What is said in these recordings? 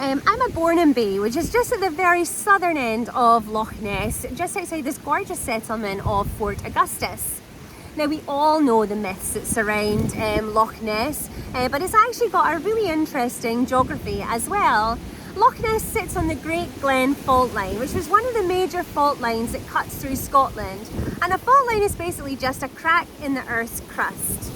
I'm at Bornham Bay, which is just at the very southern end of Loch Ness, just outside this gorgeous settlement of Fort Augustus. Now, we all know the myths that surround Loch Ness, but it's actually got a really interesting geography as well. Loch Ness sits on the Great Glen fault line, which was one of the major fault lines that cuts through Scotland. And a fault line is basically just a crack in the Earth's crust.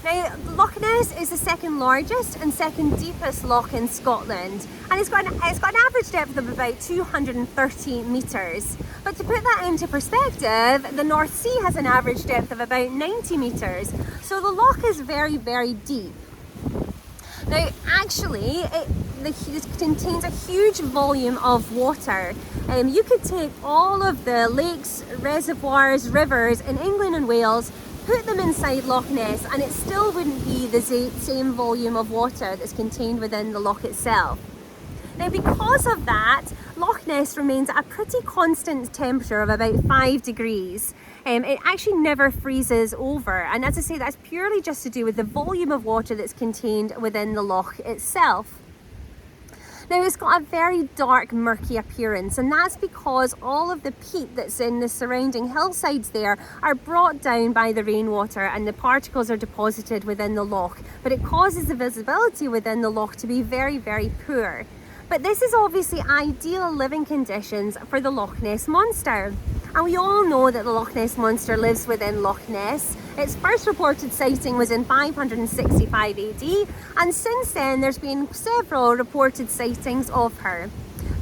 Now, Loch Ness is the second largest and second deepest loch in Scotland, and it's got an average depth of about 230 metres. But to put that into perspective, the North Sea has an average depth of about 90 metres, so the loch is very, very deep. Now, actually, it contains a huge volume of water. You could take all of the lakes, reservoirs, rivers in England and Wales, put them inside Loch Ness, and it still wouldn't be the same volume of water that's contained within the loch itself. Now, because of that, Loch Ness remains at a pretty constant temperature of about 5 degrees. It actually never freezes over, and as I say, that's purely just to do with the volume of water that's contained within the loch itself. Now, it's got a very dark, murky appearance, and that's because all of the peat that's in the surrounding hillsides there are brought down by the rainwater, and the particles are deposited within the loch, but it causes the visibility within the loch to be very, very poor. But this is obviously ideal living conditions for the Loch Ness Monster. And we all know that the Loch Ness Monster lives within Loch Ness. Its first reported sighting was in 565 AD, and since then there's been several reported sightings of her.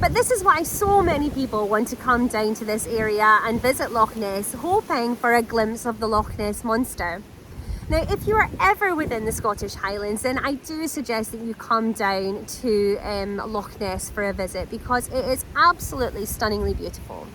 But this is why so many people want to come down to this area and visit Loch Ness, hoping for a glimpse of the Loch Ness Monster. Now, if you are ever within the Scottish Highlands, then I do suggest that you come down to Loch Ness for a visit, because it is absolutely stunningly beautiful.